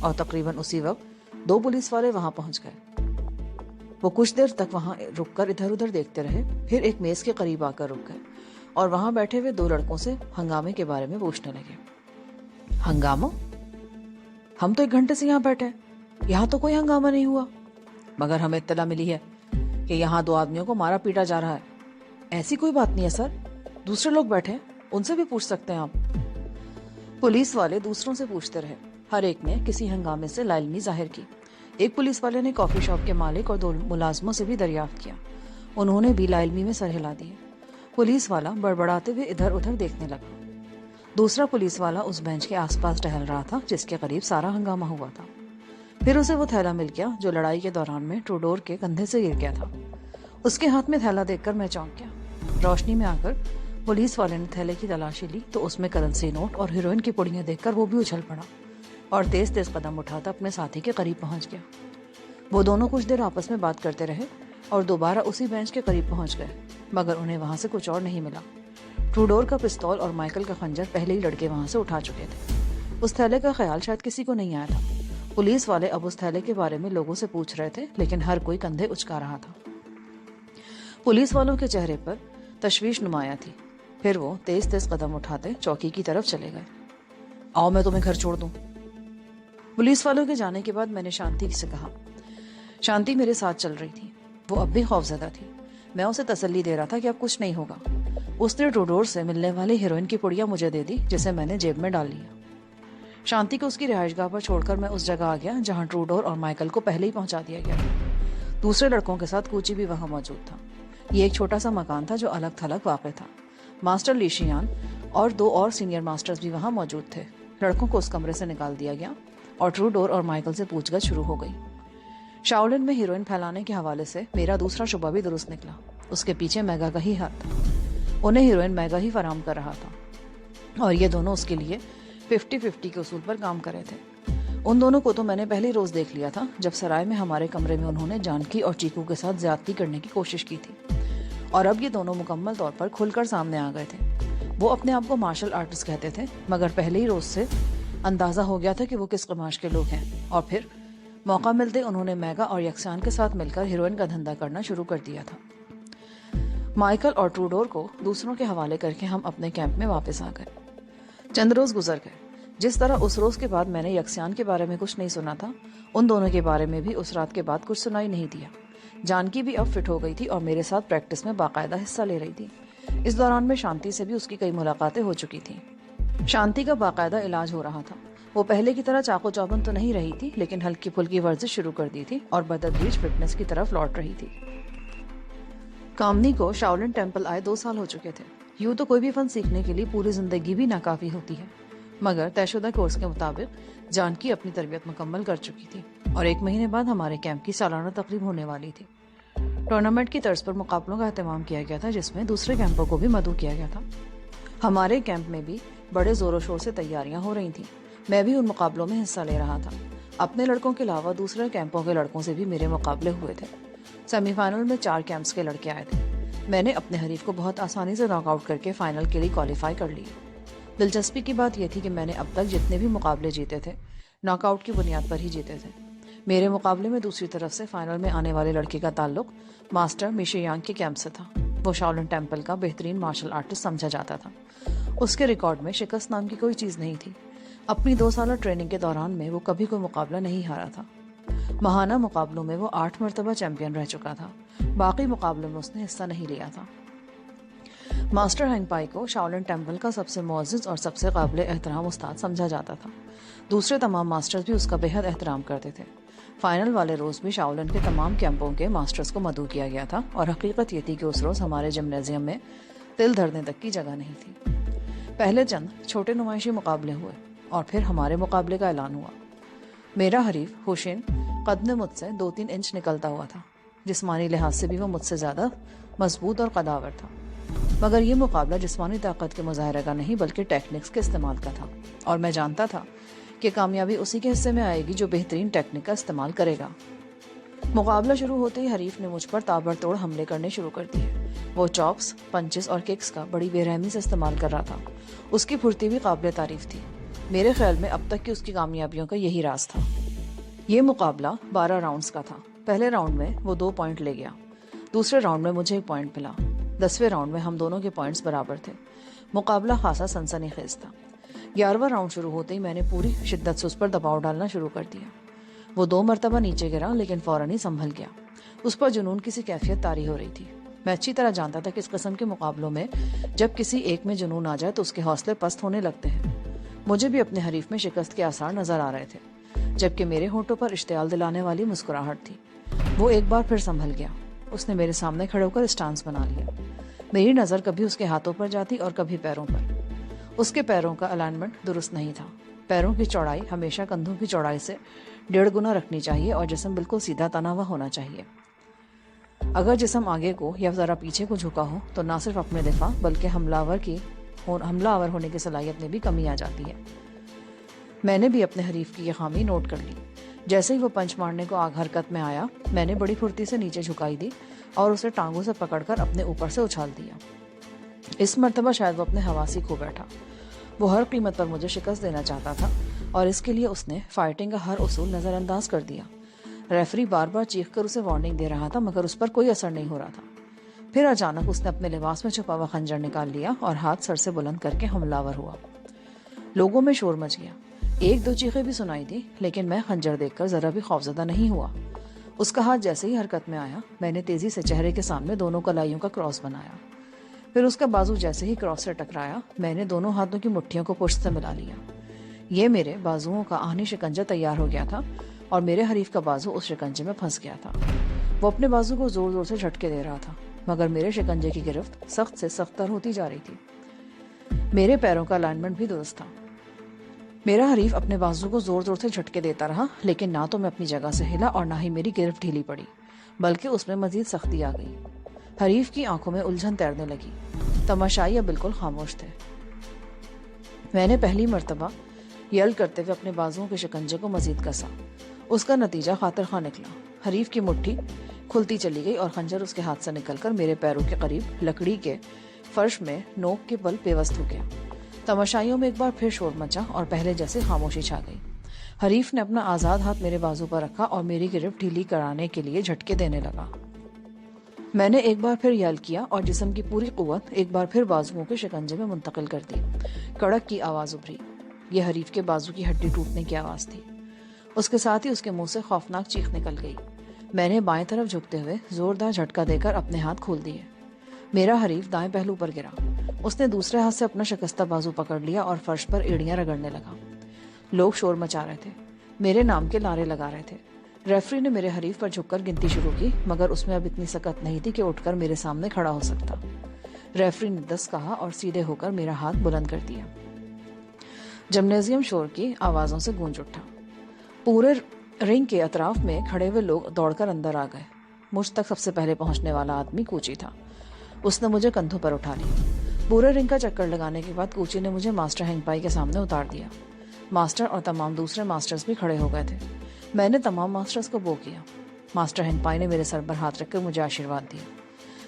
اور تقریباً اسی وقت 2 پولیس والے وہاں پہنچ گئے۔ وہ کچھ دیر تک وہاں رک کر ادھر ادھر دیکھتے رہے، پھر ایک میز کے قریب آ کر رک گئے اور وہاں بیٹھے ہوئے 2 لڑکوں سے ہنگامے کے بارے میں پوچھنے لگے۔ ہنگامہ؟ ہم تو 1 گھنٹے سے یہاں بیٹھے ہیں، یہاں تو کوئی ہنگامہ نہیں ہوا، مگر ہمیں اطلاع ملی ہے کہ یہاں 2 آدمیوں کو مارا پیٹا جا رہا ہے۔ ایسی کوئی بات نہیں ہے سر، دوسرے لوگ بیٹھے ہیں، ان سے بھی پوچھ سکتے ہیں آپ۔ پولیس والے دوسروں سے پوچھتے رہے، ہر ایک نے کسی ہنگامے سے لا علمی ظاہر کی۔ ایک پولیس والے نے کافی شاپ کے مالک اور 2 ملازموں سے بھی دریافت کیا، انہوں نے بھی لا علمی میں سر ہلا دیے۔ پولیس والا بڑبڑاتے ہوئے ادھر ادھر دیکھنے لگا۔ دوسرا پولیس والا اس بینچ کے آس پاس ٹہل رہا تھا جس کے قریب سارا ہنگامہ ہوا تھا۔ پھر اسے وہ تھیلا مل گیا جو لڑائی کے دوران میں ٹروڈور کے کندھے سے گر گیا تھا۔ اس کے ہاتھ میں تھیلا دیکھ کر میں چونک گیا۔ روشنی میں آ کر پولیس والے نے تھیلے کی تلاشی لی تو اس میں کرنسی نوٹ اور ہیروئن کی پڑیاں دیکھ کر وہ بھی اچھل پڑا اور تیز تیز قدم اٹھاتا اپنے ساتھی کے قریب پہنچ گیا۔ وہ دونوں کچھ دیر آپس میں بات کرتے رہے اور دوبارہ اسی بینچ کے قریب پہنچ گئے، مگر انہیں وہاں سے کچھ اور نہیں ملا۔ ٹروڈور کا پستول اور مائیکل کا خنجر پہلے ہی لڑکے وہاں سے اٹھا چکے تھے۔ اس تھیلے کا خیال شاید کسی کو نہیں آیا تھا۔ پولیس والے اب اس تھیلے کے بارے میں لوگوں سے پوچھ رہے تھے، لیکن ہر کوئی کندھے اچکا رہا تھا۔ پولیس والوں کے چہرے پر تشویش نمایاں تھی۔ پھر وہ تیز تیز قدم اٹھاتے چوکی کی طرف چلے گئے۔ آؤ میں تمہیں گھر چھوڑ دوں۔ پولیس والوں کے جانے کے بعد میں نے شانتی سے کہا۔ شانتی میرے ساتھ چل رہی تھی، وہ اب بھی خوفزدہ تھی۔ میں اسے تسلی دے رہا تھا کہ اب کچھ نہیں ہوگا۔ اس نے ٹروڈور سے ملنے والی ہیروئن کی پڑیاں مجھے دے دی جسے میں نے جیب میں ڈال لیا۔ شانتی کو اس کی رہائش گاہ پر چھوڑ کر میں اس جگہ آ گیا جہاں ٹروڈور اور مائیکل کو پہلے ہی پہنچا دیا گیا تھا۔ دوسرے لڑکوں کے ساتھ کوچی بھی وہاں موجود تھا۔ یہ ایک چھوٹا سا مکان تھا جو الگ تھلگ واقع تھا۔ ماسٹر لیشیان اور 2 اور سینئر ماسٹرز بھی وہاں موجود تھے۔ لڑکوں کو اس کمرے سے نکال دیا گیا اور ٹروڈور اور مائیکل سے پوچھ گچھ شروع ہو گئی۔ شاولن میں ہیروئن پھیلانے کے حوالے سے میرا دوسرا شبہ بھی درست نکلا۔ اس کے پیچھے میگا کا ہی ہاتھ تھا۔ انہیں ہیروئن میگا ہی فراہم کر رہا تھا اور یہ دونوں اس کے لیے 50-50 کے اصول پر کام کرے تھے۔ ان دونوں کو تو میں نے پہلی روز دیکھ لیا تھا جب سرائے میں ہمارے کمرے میں انہوں نے جانکی اور چیکو کے ساتھ زیادتی کرنے کی کوشش کی تھی، اور اب یہ دونوں مکمل طور پر کھل کر سامنے آ گئے تھے۔ وہ اپنے آپ کو مارشل آرٹسٹ کہتے تھے، مگر پہلے ہی روز سے اندازہ ہو گیا تھا کہ وہ کس قماش کے لوگ ہیں، اور پھر موقع ملتے انہوں نے میگا اور یکسان کے ساتھ مل کر ہیروئن کا دھندا کرنا شروع کر دیا تھا۔ مائیکل اور ٹروڈور کو دوسروں کے حوالے کر کے ہم اپنے کیمپ میں واپس آ گئے۔ چند روز گزر گئے۔ جس طرح اس روز کے بعد میں نے یکسان کے بارے میں کچھ نہیں سنا تھا، ان دونوں کے بارے میں بھی اس رات کے بعد کچھ سنائی نہیں دیا۔ جانکی بھی اب فٹ ہو گئی تھی اور میرے ساتھ پریکٹس میں باقاعدہ حصہ لے رہی تھی۔ اس دوران میں شانتی سے بھی اس کی کئی ملاقاتیں ہو چکی تھیں۔ شانتی کا باقاعدہ علاج ہو رہا تھا۔ وہ پہلے کی طرح چاقو چوبند تو نہیں رہی تھی، لیکن ہلکی پھلکی ورزش شروع کر دی تھی اور بتدریج فٹنس کی طرف لوٹ رہی تھی۔ کامنی کو شاولن ٹیمپل آئے 2 سال ہو چکے تھے۔ یوں تو کوئی بھی فن سیکھنے کے لیے پوری زندگی بھی ناکافی ہوتی ہے، مگر طے شدہ کورس کے مطابق جانکی اپنی تربیت مکمل کر چکی تھی اور 1 مہینے بعد ہمارے کیمپ کی سالانہ تقریب ہونے والی تھی۔ ٹورنامنٹ کی طرز پر مقابلوں کا اہتمام کیا گیا تھا جس میں دوسرے کیمپوں کو بھی مدعو کیا گیا تھا۔ ہمارے کیمپ میں بھی بڑے زور و شور سے تیاریاں ہو رہی تھیں۔ میں بھی ان مقابلوں میں حصہ لے رہا تھا۔ اپنے لڑکوں کے علاوہ دوسرے کیمپوں کے لڑکوں سے بھی میرے مقابلے ہوئے تھے۔ سیمی فائنل میں 4 کیمپس کے لڑکے آئے تھے۔ میں نے اپنے حریف کو بہت آسانی سے ناک آؤٹ کر کے فائنل کے لیے کوالیفائی کر لیا۔ دلچسپی کی بات یہ تھی کہ میں نے اب تک جتنے بھی مقابلے جیتے تھے ناک آؤٹ کی بنیاد پر ہی جیتے تھے۔ میرے مقابلے میں دوسری طرف سے فائنل میں آنے والے لڑکے کا تعلق ماسٹر میشے یانگ کے کیمپ سے تھا۔ وہ شاولن ٹیمپل کا بہترین مارشل آرٹسٹ سمجھا جاتا تھا۔ اس کے ریکارڈ میں شکست نام کی کوئی چیز نہیں تھی۔ اپنی 2 سالہ ٹریننگ کے دوران میں وہ کبھی کوئی مقابلہ نہیں ہارا تھا۔ ماہانہ مقابلوں میں وہ 8 مرتبہ چیمپئن رہ چکا تھا۔ باقی مقابلوں میں اس نے حصہ نہیں لیا تھا۔ ماسٹر ہینگ پائی کو شاولن ٹیمپل کا سب سے معزز اور سب سے قابل احترام استاد سمجھا جاتا تھا۔ دوسرے تمام ماسٹرز بھی اس کا بے حد احترام کرتے تھے۔ فائنل والے روز بھی شاولن کے تمام کیمپوں کے ماسٹرز کو مدعو کیا گیا تھا، اور حقیقت یہ تھی کہ اس روز ہمارے جمنازیم میں تل دھرنے تک کی جگہ نہیں تھی۔ پہلے چند چھوٹے نمائشی مقابلے ہوئے اور پھر ہمارے مقابلے کا اعلان ہوا۔ میرا حریف ہوشین قد میں مجھ سے 2-3 انچ نکلتا ہوا تھا۔ جسمانی لحاظ سے بھی وہ مجھ سے زیادہ مضبوط اور قداور تھا، مگر یہ مقابلہ جسمانی طاقت کے مظاہرے کا نہیں بلکہ ٹیکنکس کے استعمال کا تھا، اور میں جانتا تھا کہ کامیابی اسی کے حصے میں آئے گی جو بہترین ٹیکنک کا استعمال کرے گا۔ مقابلہ شروع ہوتے ہی حریف نے مجھ پر تابڑتوڑ حملے کرنے شروع کر دیے۔ وہ چاپس، پنچز اور ککس کا بڑی بے رحمی سے استعمال کر رہا تھا۔ اس کی پھرتی بھی قابل تعریف تھی۔ میرے خیال میں اب تک کی اس کی کامیابیوں کا یہی راز تھا۔ یہ مقابلہ 12 راؤنڈز کا تھا۔ پہلے راؤنڈ میں وہ 2 پوائنٹ لے گیا، دوسرے راؤنڈ میں مجھے 1 پوائنٹ ملا، 10ویں راؤنڈ میں ہم دونوں کے پوائنٹس برابر تھے۔ مقابلہ خاصا سنسنی خیز تھا۔ 11واں راؤنڈ شروع ہوتے ہی میں نے پوری شدت سے اس پر دباؤ ڈالنا شروع کر دیا۔ وہ 2 مرتبہ نیچے گرا لیکن فوراً ہی سنبھل گیا۔ اس پر جنون کسی کیفیت طاری ہو رہی تھی۔ میں اچھی طرح جانتا تھا کہ اس قسم کے مقابلوں میں جب کسی ایک میں جنون آ جائے تو اس کے حوصلے پست ہونے لگتے ہیں۔ مجھے بھی اپنے حریف میں شکست کے آثار نظر آ رہے تھے، جبکہ میرے ہونٹوں پر اشتعال دلانے والی مسکراہٹ تھی۔ وہ ایک بار پھر سنبھل گیا۔ اس نے میرے سامنے کھڑے ہو کر اسٹانس بنا لیا۔ میری نظر کبھی اس کے ہاتھوں پر جاتی اور کبھی پیروں پر۔ اس کے پیروں کا الائنمنٹ درست نہیں تھا۔ پیروں کی چوڑائی ہمیشہ کندھوں کی چوڑائی سے 1.5 گنا رکھنی چاہیے اور جسم بالکل سیدھا تنا ہوا ہونا چاہیے۔ اگر جسم آگے کو یا ذرا پیچھے کو جھکا ہو تو نہ صرف اپنے دفاع بلکہ حملہ آور ہونے کی صلاحیت میں بھی کمی آ جاتی ہے۔ میں نے بھی اپنے حریف کی یہ خامی نوٹ کر لی۔ جیسے ہی وہ پنچ مارنے کو آگ حرکت میں آیا، میں نے بڑی پھرتی سے نیچے جھکائی دی اور اسے ٹانگوں سے پکڑ کر اپنے اوپر سے اچھال دیا۔ اس مرتبہ شاید وہ اپنے حواسی کھو بیٹھا۔ وہ ہر قیمت پر مجھے شکست دینا چاہتا تھا اور اس کے لیے اس نے فائٹنگ کا ہر اصول نظر انداز کر دیا۔ ریفری بار بار چیخ کر اسے وارننگ دے رہا تھا مگر اس پر کوئی اثر نہیں ہو رہا تھا۔ پھر اچانک اس نے اپنے لباس میں چھپا ہوا خنجر نکال لیا اور ہاتھ سر سے بلند کر کے حملہ آور ہوا۔ لوگوں میں شور مچ گیا۔ 1-2 چیخیں بھی سنائی دی لیکن میں خنجر دیکھ کر ذرا بھی خوفزدہ نہیں ہوا۔ اس کا ہاتھ جیسے ہی حرکت میں آیا، میں نے تیزی سے چہرے کے سامنے دونوں کلائیوں کا کراس بنایا۔ پھر اس کا بازو جیسے ہی کراس سے ٹکرایا، میں نے دونوں ہاتھوں کی مٹھیوں کو پشت سے ملا لیا۔ یہ میرے بازوؤں کا آہنی شکنجہ تیار ہو گیا تھا اور میرے حریف کا بازو اس شکنجے میں پھنس گیا تھا۔ وہ اپنے بازو کو زور زور سے جھٹکے دے رہا تھا مگر میرے شکنجے کی گرفت سخت سے سخت تر ہوتی جا رہی تھی۔ میرے پیروں کا الائنمنٹ بھی درست تھا۔ میرا حریف اپنے بازو کو زور زور سے جھٹکے دیتا رہا لیکن نہ تو میں اپنی جگہ سے ہلا اور نہ ہی میری گرفت ڈھیلی پڑی، بلکہ اس میں مزید سختی آ گئی۔ حریف کی آنکھوں میں الجھن تیرنے لگی۔ تماشائی اب بالکل خاموش تھے۔ میں نے پہلی مرتبہ یل کرتے ہوئے اپنے بازوؤں کے شکنجے کو مزید کسا۔ اس کا نتیجہ خاطر خواہ نکلا۔ حریف کی مٹھی کھلتی چلی گئی اور خنجر اس کے ہاتھ سے نکل کر میرے پیروں کے قریب لکڑی کے فرش میں نوک کے بل پیوست ہو گیا۔ تماشائیوں میں ایک بار پھر شور مچا اور پہلے جیسے خاموشی چھا گئی۔ حریف نے اپنا آزاد ہاتھ میرے بازو پر رکھا اور میری گرفت ڈھیلی کرانے کے لیے جھٹکے دینے لگا۔ میں نے ایک بار پھر یل کیا اور جسم کی پوری قوت ایک بار پھر بازوؤں کے شکنجے میں منتقل کر دی۔ کڑک کی آواز ابھری۔ یہ حریف کے بازو کی ہڈی ٹوٹنے کی آواز تھی۔ اس کے ساتھ ہی اس کے منہ سے خوفناک چیخ نکل گئی۔ میں نے بائیں طرف جھکتے ہوئے زوردار جھٹکا دے کر اپنے ہاتھ کھول دیے۔ میرا حریف دائیں پہلو پر گرا۔ اس نے دوسرے ہاتھ سے اپنا شکستہ بازو پکڑ لیا اور فرش پر ایڑیاں رگڑنے لگا۔ لوگ شور مچا رہے تھے، میرے نام کے نعرے لگا رہے تھے۔ ریفری نے میرے حریف پر جھک کر گنتی شروع کی مگر اس میں اب اتنی سکت نہیں تھی کہ اٹھ کر میرے سامنے کھڑا ہو سکتا۔ ریفری نے 10 کہا اور سیدھے ہو کر میرا ہاتھ بلند کر دیا۔ جمنیزیم شور کی آوازوں سے گونج اٹھا۔ پورے رنگ کے اطراف میں کھڑے ہوئے لوگ دوڑ کر اندر آ گئے۔ مجھ تک سب سے پہلے پہنچنے والا آدمی کوچی تھا۔ اس نے مجھے کندھوں پر اٹھا لیا۔ پورے رنگ کا چکر لگانے کے بعد کوچی نے مجھے ماسٹر ہینگ پائی کے سامنے اتار دیا۔ ماسٹر اور تمام دوسرے ماسٹرز بھی کھڑے ہو گئے تھے۔ میں نے تمام ماسٹرز کو بو کیا۔ ماسٹر ہینگ پائی نے میرے سر پر ہاتھ رکھ کر مجھے آشیرواد دیا۔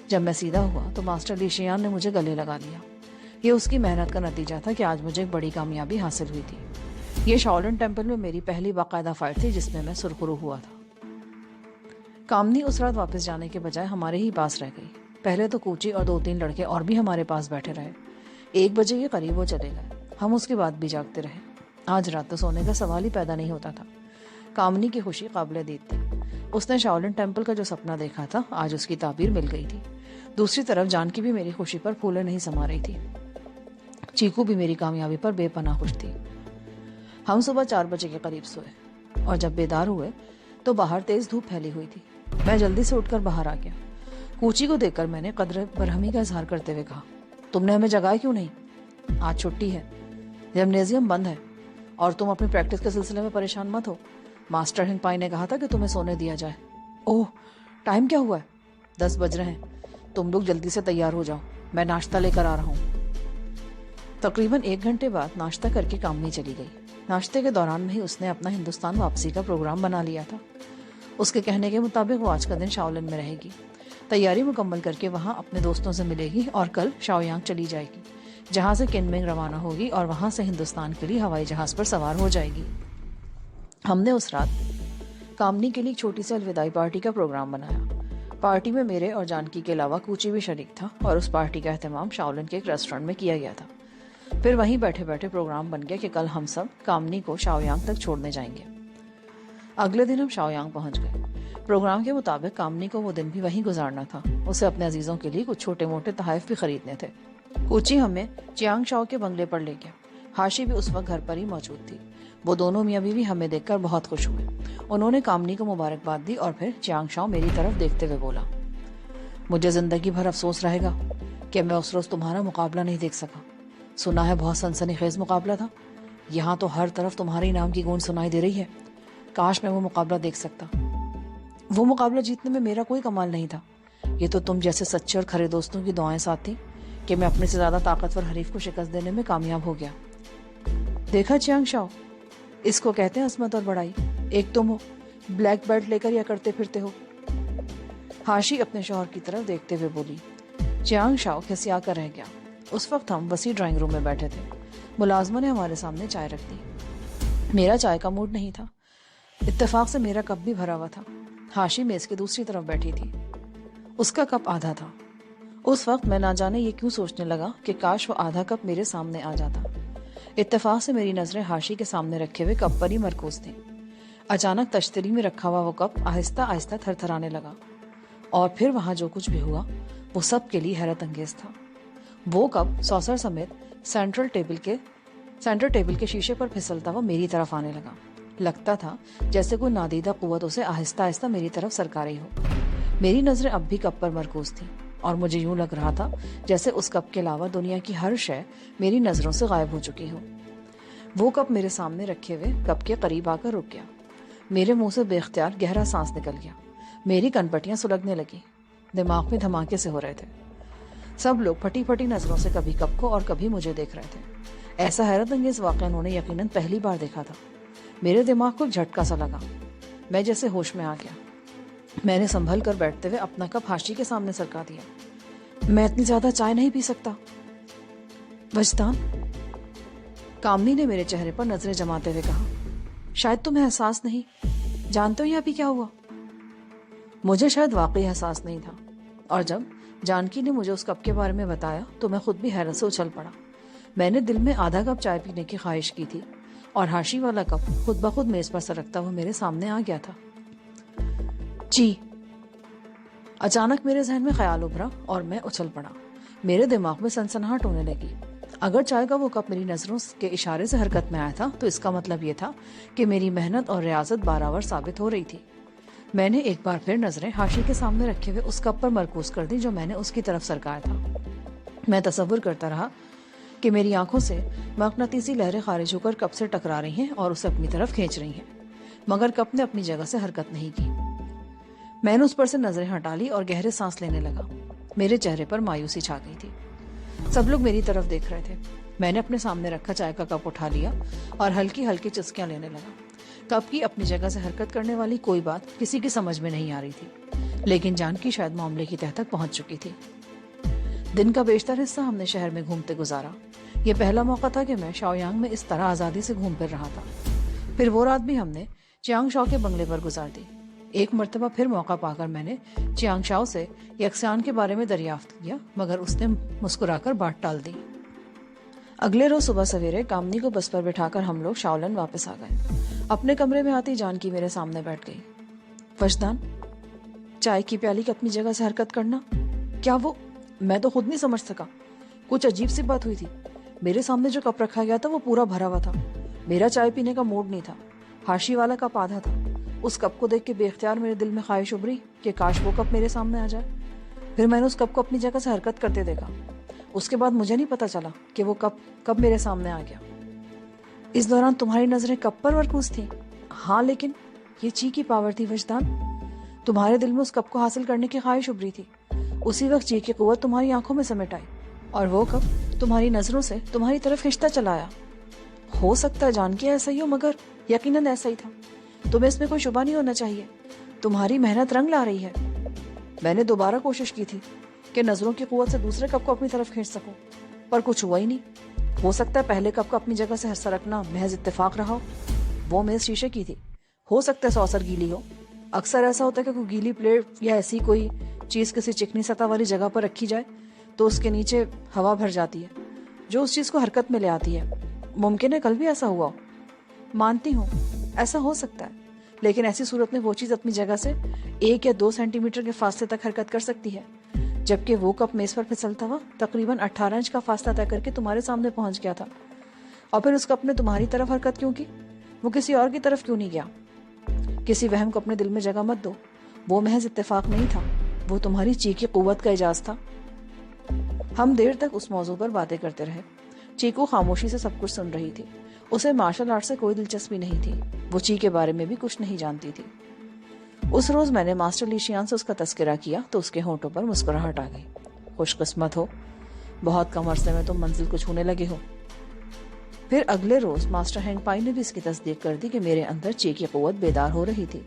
جب میں سیدھا ہوا تو ماسٹر لی شیان نے مجھے گلے لگا لیا۔ یہ اس کی محنت کا نتیجہ تھا کہ آج مجھے ایک بڑی کامیابی حاصل ہوئی تھی۔ یہ شاولن ٹیمپل میں میری پہلی باقاعدہ فائٹ تھی جس میں سرخرو ہوا تھا۔ کامنی اس رات واپس جانے کے بجائے ہمارے ہی پاس رہ گئی۔ پہلے تو کوچی اور 2-3 لڑکے اور بھی ہمارے پاس بیٹھے رہے۔ 1 بجے کے قریب وہ چلے گئے۔ ہم اس کے بعد بھی جاگتے رہے۔ آج رات تو سونے کا سوال ہی پیدا نہیں ہوتا تھا۔ کامنی کی خوشی قابل دید تھی۔ اس نے شاولن ٹیمپل کا جو سپنا دیکھا تھا آج اس کی تعبیر مل گئی تھی۔ دوسری طرف جان کی بھی میری خوشی پر پھولیں نہیں سما رہی تھی۔ چیکو بھی میری کامیابی پر بے پناہ خوش تھی۔ ہم صبح 4 بجے کے قریب سوئے اور جب بیدار ہوئے تو باہر تیز دھوپ پھیلی ہوئی تھی۔ میں جلدی سے اٹھ کر باہر آ گیا۔ کوچی کو دیکھ کر میں نے قدر برہمی کا اظہار کرتے ہوئے کہا، تم نے ہمیں جگایا کیوں نہیں؟ آج چھٹی ہے، جمنیزیم بند ہے اور تم اپنی پریکٹس کے سلسلے میں پریشان مت ہو۔ ماسٹر ہنگ پائی نے کہا تھا کہ تمہیں سونے دیا جائے۔ اوہ، ٹائم کیا ہوا ہے؟ 10 بج رہے ہیں۔ تم لوگ جلدی سے تیار ہو جاؤ، میں ناشتہ لے کر آ رہا ہوں۔ تقریباً 1 گھنٹے بعد ناشتہ کر کے کامنی چلی گئی۔ ناشتے کے دوران میں ہی اس نے اپنا ہندوستان واپسی کا پروگرام بنا لیا تھا۔ اس کے کہنے کے مطابق وہ آج کا دن شاولن میں رہے گی، تیاری مکمل کر کے وہاں اپنے دوستوں سے ملے گی اور کل شاویانگ چلی جائے گی۔ جہاں سے کنمنگ روانہ ہوگی اور وہاں سے ہندوستان کے لیے ہوائی جہاز پر سوار ہو جائے گی۔ ہم نے اس رات کامنی کے لیے ایک چھوٹی سی الوداعی پارٹی کا پروگرام بنایا۔ پارٹی میں میرے اور جانکی کے علاوہ کوچی بھی شریک تھا اور اس پارٹی کا اہتمام شاولن کے ایک ریسٹورینٹ میں کیا گیا تھا۔ پھر وہیں بیٹھے بیٹھے پروگرام بن گیا کہ کل ہم سب کامنی کو شاویانگ تک چھوڑنے جائیں گے۔ اگلے دن ہم شاویانگ پہنچ گئے۔ پروگرام کے مطابق کامنی کو وہ دن بھی وہیں گزارنا تھا۔ اسے اپنے عزیزوں کے لیے کچھ چھوٹے موٹے تحائف بھی خریدنے تھے۔ کوچی ہمیں چیانگ شاؤ کے بنگلے پر لے گیا۔ ہاشی بھی اس وقت گھر پر ہی موجود تھی۔ وہ دونوں میاں بیوی ہمیں دیکھ کر بہت خوش ہوئے۔ انہوں نے کامنی کو مبارکباد دی اور پھر چیانگ شاؤ میری طرف دیکھتے ہوئے بولا، مجھے زندگی بھر افسوس رہے گا کہ میں اس روز تمہارا مقابلہ نہیں دیکھ سکا۔ سنا ہے بہت سنسنی خیز مقابلہ تھا۔ یہاں تو ہر طرف تمہارے نام کی گونج سنائی دے رہی ہے۔ کاش میں وہ مقابلہ دیکھ سکتا۔ وہ مقابلہ جیتنے میں میرا کوئی کمال نہیں تھا۔ یہ تو تم جیسے سچے اور کھرے دوستوں کی دعائیں ساتھ تھیں کہ میں اپنے سے زیادہ طاقتور حریف کو شکست دینے میں کامیاب ہو گیا۔ دیکھا چیانگ شاؤ، اس کو کہتے ہیں عظمت اور بڑائی۔ ایک تم ہو، بلیک بیلٹ لے کر یا کرتے پھرتے ہو۔ ہاشی اپنے شوہر کی طرف دیکھتے ہوئے بولی۔ چیانگ شاؤ کھسیا کر رہ گیا۔ اس وقت ہم وسیع ڈرائنگ روم میں بیٹھے تھے۔ ملازمہ نے ہمارے سامنے چائے رکھ دی۔ میرا چائے کا موڈ نہیں تھا۔ اتفاق سے میرا کپ بھی بھرا ہوا تھا۔ ہاشی میز کے دوسری طرف بیٹھی تھی۔ اس کا کپ آدھا تھا۔ اس وقت میں نہ جانے یہ کیوں سوچنے لگا کہ کاش وہ آدھا کپ میرے سامنے آ جاتا۔ اتفاق سے میری نظریں ہاشی کے سامنے رکھے ہوئے کپ پر ہی مرکوز تھیں۔ اچانک تشتری میں رکھا ہوا وہ کپ آہستہ آہستہ تھر تھرانے لگا، اور پھر وہاں جو کچھ بھی ہوا وہ سب کے لیے حیرت انگیز تھا۔ وہ کپ سوسر سمیت سینٹرل ٹیبل کے شیشے پر پھسلتا ہوا میری طرف آنے لگا۔ لگتا تھا جیسے کوئی نادیدہ قوت اسے آہستہ آہستہ میری طرف سرکا رہی ہو۔ میری نظریں اب بھی کپ پر مرکوز تھیں اور مجھے یوں لگ رہا تھا جیسے اس کپ کے علاوہ دنیا کی ہر شے میری نظروں سے غائب ہو چکی ہو۔ وہ کپ میرے سامنے رکھے ہوئے کپ کے قریب آ کر رک گیا۔ میرے منہ سے بے اختیار گہرا سانس نکل گیا۔ میری کنپٹیاں سلگنے لگی۔ دماغ میں دھماکے سے ہو رہے تھے۔ سب لوگ پھٹی پھٹی نظروں سے کبھی کپ کو اور کبھی مجھے دیکھ رہے تھے۔ ایسا حیرت انگیز واقعہ انہوں نے یقیناً پہلی بار دیکھا تھا۔ میرے دماغ کو جھٹکا سا لگا۔ میں جیسے ہوش میں آ گیا۔ میں نے سنبھل کر بیٹھتے ہوئے اپنا کپ ہاشی کے سامنے سرکا دیا۔ میں اتنی زیادہ چائے نہیں پی سکتا۔ وجدان، کامنی نے میرے چہرے پر نظریں جماتے ہوئے کہا، شاید تمہیں احساس نہیں۔ جانتے ہو یہاں بھی کیا ہوا؟ مجھے شاید واقعی احساس نہیں تھا، اور جب جانکی نے مجھے اس کپ کے بارے میں بتایا تو میں خود بھی حیرت سے اچھل پڑا۔ میں نے دل میں آدھا کپ چائے پینے کی خواہش کی تھی اور ہاشی والا کپ خود بخود میز پر سرکتا ہوا میرے سامنے آ گیا تھا۔ جی، اچانک میرے ذہن میں خیال ابھرا اور میں اچھل پڑا۔ میرے دماغ میں سنسناہٹ ہونے لگی۔ اگر چائے کا وہ کپ میری نظروں کے اشارے سے حرکت میں آیا تھا تو اس کا مطلب یہ تھا کہ میری محنت اور ریاضت بارآور ثابت ہو رہی تھی۔ میں نے ایک بار پھر نظریں ہاشی کے سامنے رکھے ہوئے اس کپ پر مرکوز کر دی جو میں نے اس کی طرف سرکایا تھا۔ میں تصور کرتا رہا کہ میری آنکھوں سے مغناطیسی لہریں خارج ہو کر کپ سے ٹکرا رہی ہیں اور اسے اپنی طرف کھینچ رہی ہیں، مگر کپ نے اپنی جگہ سے حرکت نہیں کی۔ میں نے اس پر سے نظریں ہٹا لی اور گہرے سانس لینے لگا۔ میرے چہرے پر مایوسی چھا گئی تھی۔ سب لوگ میری طرف دیکھ رہے تھے۔ میں نے اپنے سامنے رکھا چائے کا کپ اٹھا لیا اور ہلکی ہلکی چسکیاں لینے لگا۔ کپ کی اپنی جگہ سے حرکت کرنے والی کوئی بات کسی کی سمجھ میں نہیں آ رہی تھی، لیکن جانکی شاید معاملے کی تہ تک پہنچ چکی تھی۔ دن کا بیشتر حصہ ہم نے شہر میں گھومتے گزارا۔ یہ پہلا موقع تھا کہ میں شاویانگ میں اس طرح آزادی سے گھوم پھر رہا تھا۔ پھر وہ رات بھی ہم نے چیانگ شاؤ کے بنگلے پر گزار دی۔ ایک مرتبہ پھر موقع پا کر میں نے چیانگ شاؤ سے یکسیان کے بارے میں دریافت کیا، مگر اس نے مسکرا کر بات ٹال دی۔ اگلے روز صبح سویرے کامنی کو بس پر بٹھا کر ہم لوگ شاولن واپس آ گئے۔ اپنے کمرے میں آتی جانکی میرے سامنے بیٹھ گئی۔ وجدان، چائے کی پیالی کی اپنی جگہ سے حرکت کرنا، کیا وہ؟ میں تو خود نہیں سمجھ سکا۔ کچھ عجیب سی بات ہوئی تھی۔ میرے سامنے جو کپ رکھا گیا تھا وہ پورا بھرا ہوا تھا۔ میرا چائے پینے کا موڈ نہیں تھا۔ ہاشی والا کپ آدھا تھا۔ اس کپ کو دیکھ کے بے اختیار میرے دل میں خواہش ابھری کہ کاش وہ کپ میرے سامنے آ جائے۔ پھر میں نے اس کپ کو اپنی جگہ سے حرکت کرتے دیکھا۔ اس کے بعد مجھے نہیں پتا چلا کہ وہ کپ کب میرے سامنے آ گیا۔ اس دوران تمہاری نظریں کپ پر مرکوز تھیں؟ ہاں، لیکن یہ چی کی پاور تھی وجدان۔ تمہارے دل میں اس کپ کو حاصل کرنے کی خواہش ابھری تھی۔ اسی وقت چی کی قوت تمہاری آنکھوں میں سمیٹ آئی اور وہ کپ تمہاری نظروں سے تمہاری طرف کھنچتا چلا آیا۔ ہو سکتا ہے جان کے ایسا ہی ہو، مگر یقیناً ایسا ہی تھا۔ تمہیں اس میں کوئی شبہ نہیں ہونا چاہیے۔ تمہاری محنت رنگ لا رہی ہے۔ میں نے دوبارہ کوشش کی تھی کہ نظروں کی قوت سے دوسرے کپ کو اپنی طرف کھینچ سکوں، پر کچھ ہوا ہی نہیں۔ ہو سکتا ہے پہلے کپ کا اپنی جگہ سے سرکنا محض اتفاق رہا ہو۔ وہ میز شیشے کی تھی، ہو سکتا ہے سوسر گیلی ہو۔ اکثر ایسا ہوتا ہے کہ کوئی گیلی پلیٹ یا ایسی کوئی چیز کسی چکنی سطح والی جگہ پر رکھی جائے تو اس کے نیچے ہوا بھر جاتی ہے جو اس چیز کو حرکت میں لے آتی ہے۔ ممکن ہے کل بھی ایسا ہوا ہو۔ مانتی ہوں ایسا ہو سکتا ہے، لیکن ایسی صورت میں وہ چیز اپنی جگہ سے 1 یا 2 سینٹی میٹر کے فاصلے تک حرکت کر سکتی ہے، جبکہ وہ کپ میز پر پھسلتا ہوا تقریباً 18 انچ کا فاصلہ طے کر کے تمہارے سامنے پہنچ گیا تھا۔ اور پھر اس کپ نے تمہاری طرف حرکت کیوں کی؟ وہ کسی اور کی طرف کیوں نہیں گیا؟ کسی وہم کو اپنے دل میں جگہ مت دو، وہ محض اتفاق نہیں تھا، وہ تمہاری چیخ کی قوت کا اعجاز تھا۔ ہم دیر تک اس موضوع پر باتیں کرتے رہے۔ چیکو خاموشی سے سب کچھ سن رہی تھی۔ اسے مارشل آرٹ سے کوئی دلچسپی نہیں تھی، وہ چی کے بارے میں بھی کچھ نہیں جانتی تھی۔ اس روز میں نے ماسٹر لیشیان سے اس کا تذکرہ کیا تو اس کے ہونٹوں پر مسکراہٹ آ گئی۔ خوش قسمت ہو، بہت کم عرصے میں تم منزل کو چھونے لگے ہو۔ پھر اگلے روز ماسٹر ہینگ پائی نے بھی اس کی تصدیق کر دی کہ میرے اندر چی کی قوت بیدار ہو رہی تھی۔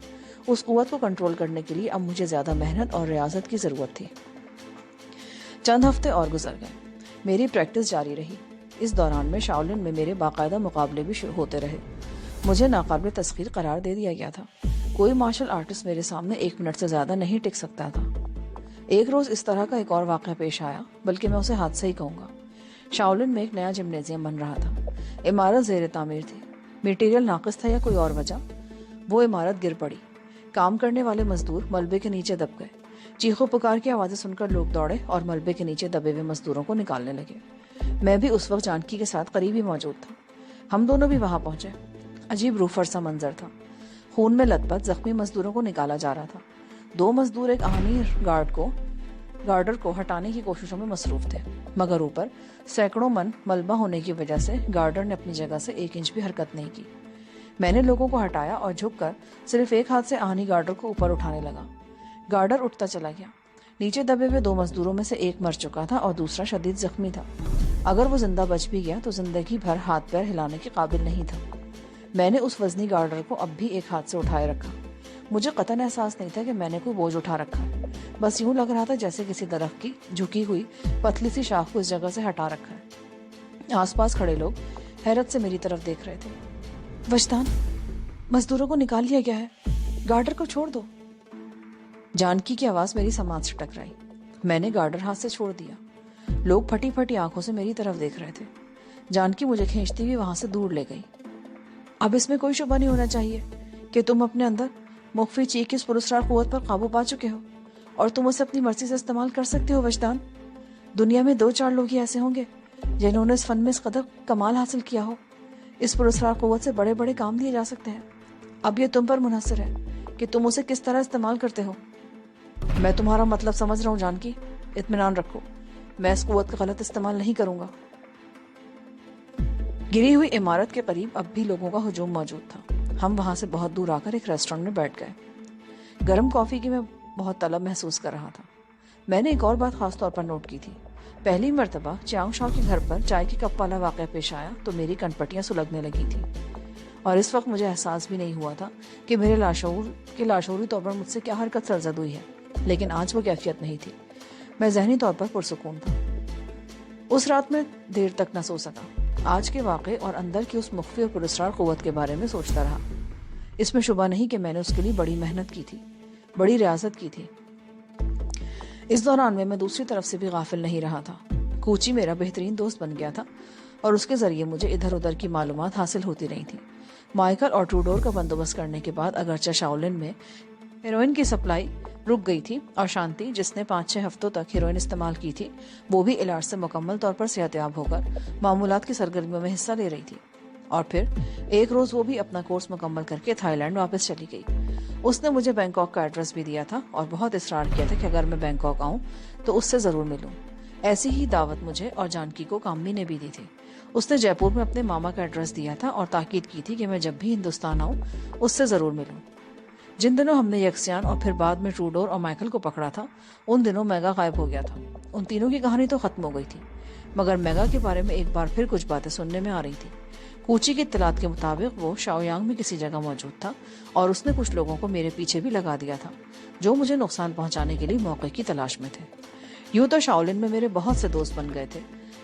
اس قوت کو کنٹرول کرنے کے لیے اب مجھے زیادہ محنت اور ریاضت کی ضرورت تھی۔ چند ہفتے اور گزر گئے، میری پریکٹس جاری رہی۔ اس دوران میں شاولن میں میرے باقاعدہ مقابلے بھی شروع ہوتے رہے۔ مجھے ناقابل تسخیر قرار دے دیا گیا تھا۔ کوئی مارشل آرٹسٹ میرے سامنے 1 منٹ سے زیادہ نہیں ٹک سکتا تھا۔ ایک روز اس طرح کا ایک اور واقعہ پیش آیا، بلکہ میں اسے حادثہ ہی کہوں گا۔ شاولن میں ایک نیا جمنیزیم بن رہا تھا۔ عمارت زیر تعمیر تھی۔ میٹیریل ناقص تھا یا کوئی اور وجہ، وہ عمارت گر پڑی۔ کام کرنے والے مزدور ملبے کے نیچے دب گئے۔ چیخو پکار کی آوازیں سن کر لوگ دوڑے اور ملبے کے نیچے دبے ہوئے مزدوروں کو نکالنے لگے۔ میں بھی اس وقت جانکی کے ساتھ قریب ہی موجود تھا۔ ہم دونوں بھی وہاں پہنچے۔ عجیب روفر سا منظر تھا۔ خون میں لت پت زخمی مزدوروں کو نکالا جا رہا تھا۔ 2 مزدور ایک آہنی گارڈر کو ہٹانے کی کوششوں میں مصروف تھے، مگر اوپر سینکڑوں من ملبہ ہونے کی وجہ سے گارڈر نے اپنی جگہ سے 1 انچ بھی حرکت نہیں کی۔ میں نے لوگوں کو ہٹایا اور جھک کر صرف ایک ہاتھ سے آہنی گارڈر کو اوپر اٹھانے لگا۔ گارڈر اٹھتا چلا گیا۔ نیچے دبے ہوئے 2 مزدوروں میں سے ایک مر چکا تھا اور دوسرا شدید زخمی تھا۔ اگر وہ زندہ بچ بھی گیا تو زندگی بھر ہاتھ پیر ہلانے کے قابل نہیں تھا۔ میں نے اس وزنی گارڈر کو اب بھی ایک ہاتھ سے اٹھائے رکھا۔ مجھے قطعاً احساس نہیں تھا کہ میں نے کوئی بوجھ اٹھا رکھا، بس یوں لگ رہا تھا جیسے کسی درخت کی جھکی ہوئی پتلی سی شاخ کو اس جگہ سے ہٹا رکھا ہے۔ آس پاس کھڑے لوگ حیرت سے میری طرف دیکھ رہے تھے۔ وجدان، مزدوروں کو نکال لیا گیا ہے، گارڈر کو چھوڑ دو۔ جانکی کی آواز میری سماعت سے ٹکرائی۔ میں نے گارڈر ہاتھ سے چھوڑ دیا۔ لوگ پھٹی پھٹی آنکھوں سے میری طرف دیکھ رہے تھے۔ جانکی مجھے کھینچتی ہوئی وہاں سے دور لے گئی۔ اب اس میں کوئی شبہ نہیں ہونا چاہیے کہ تم اپنے اندر مخفی چیخ کی اس پراسرار قوت پر قابو پا چکے ہو اور تم اسے اپنی مرضی سے استعمال کر سکتے ہو۔ وجدان، دنیا میں 2-4 لوگ ہی ایسے ہوں گے جنہوں نے اس فن میں اس قدر کمال حاصل کیا ہو۔ اس پراسرار قوت سے بڑے بڑے کام لیے جا سکتے ہیں۔ اب یہ تم پر منحصر ہے کہ تم اسے کس طرح استعمال کرتے ہو۔ میں تمہارا مطلب سمجھ رہا ہوں جانکی، اطمینان رکھو، میں اس قوت کا غلط استعمال نہیں کروں گا۔ گری ہوئی عمارت کے قریب اب بھی لوگوں کا ہجوم موجود تھا۔ ہم وہاں سے بہت دور آ کر ایک ریسٹورینٹ میں بیٹھ گئے۔ گرم کافی کی میں بہت طلب محسوس کر رہا تھا۔ میں نے ایک اور بات خاص طور پر نوٹ کی تھی۔ پہلی مرتبہ چیانگ شاؤ کے گھر پر چائے کی کپ والا واقعہ پیش آیا تو میری کنپٹیاں سلگنے لگی تھی، اور اس وقت مجھے احساس بھی نہیں ہوا تھا کہ میرے لاشعوری طور پر مجھ سے کیا حرکت سرزد ہوئی ہے، لیکن آج وہ کیفیت نہیں تھی۔ میں ذہنی طور پر پرسکون تھا۔ اس رات میں دیر تک نہ سو سکا۔ آج کے واقعے اور اندر کی اس مخفی اور پراسرار قوت کے بارے میں سوچتا رہا۔ اس میں شبہ نہیں کہ میں نے اس کے لیے بڑی محنت کی تھی، بڑی ریاضت کی تھی۔ اس دوران میں دوسری طرف سے بھی غافل نہیں رہا تھا۔ کوچی میرا بہترین دوست بن گیا تھا اور اس کے ذریعے مجھے ادھر ادھر کی معلومات حاصل ہوتی رہی تھی۔ مائیکل اور ٹروڈور کا بندوبست کرنے کے بعد اگرچہ شاولن میں ہیروئن کی سپلائی رک گئی تھی اور شانتی، جس نے 5-6 ہفتوں تک ہیروئن استعمال کی تھی، وہ بھی علاج سے مکمل طور پر صحتیاب ہو کر معمولات کی سرگرمیوں میں حصہ لے رہی تھی۔ اور پھر ایک روز وہ بھی اپنا کورس مکمل کر کے تھائی لینڈ واپس چلی گئی۔ اس نے مجھے بینکاک کا ایڈریس بھی دیا تھا اور بہت اصرار کیا تھا کہ اگر میں بینکاک آؤں تو اس سے ضرور ملوں۔ ایسی ہی دعوت مجھے اور جانکی کو کامنی نے بھی دی تھی۔ اس نے جے پور میں اپنے ماما کا ایڈریس دیا تھا اور تاکید کی تھی کہ میں جب بھی ہندوستان آؤں اس سے ضرور ملوں۔ جن دنوں ہم نے یکسیان اور پھر بعد میں ٹروڈور اور مائیکل کو پکڑا تھا، ان دنوں میگا غائب ہو گیا تھا۔ ان تینوں کی کہانی تو ختم ہو گئی تھی، مگر میگا کے بارے میں ایک بار پھر کچھ باتیں سننے میں آ رہی تھی۔ کوچی کی اطلاعات کے مطابق وہ شاویانگ میں کسی جگہ موجود تھا اور اس نے کچھ لوگوں کو میرے پیچھے بھی لگا دیا تھا جو مجھے نقصان پہنچانے کے لیے موقع کی تلاش میں تھے۔ یوں تو شاولن میں میرے بہت سے دوست بن گئے تھے،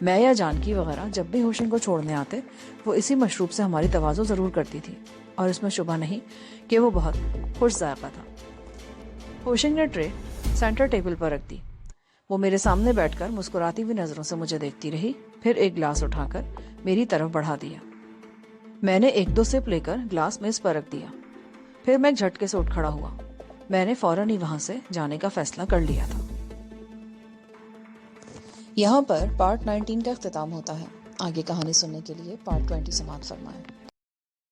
میں یا جانکی وغیرہ جب بھی ہوشنگ کو چھوڑنے آتے وہ اسی مشروب سے ہماری تواضع ضرور کرتی تھی، اور اس میں شبہ نہیں کہ وہ بہت خوش ذائقہ تھا۔ ہوشنگ نے ٹرے سینٹر ٹیبل پر رکھ دی۔ وہ میرے سامنے بیٹھ کر مسکراتی ہوئی نظروں سے مجھے دیکھتی رہی، پھر ایک گلاس اٹھا کر میری طرف بڑھا دیا۔ میں نے 1-2 سپ لے کر گلاس میز پر رکھ دیا، پھر میں ایک جھٹکے سے اٹھ کھڑا ہوا۔ میں نے فوراً ہی وہاں سے جانے کا فیصلہ کر لیا تھا۔ یہاں پر پارٹ 19 کا اختتام ہوتا ہے۔ آگے کہانی سننے کے لیے پارٹ 20 سماعت فرمائیں۔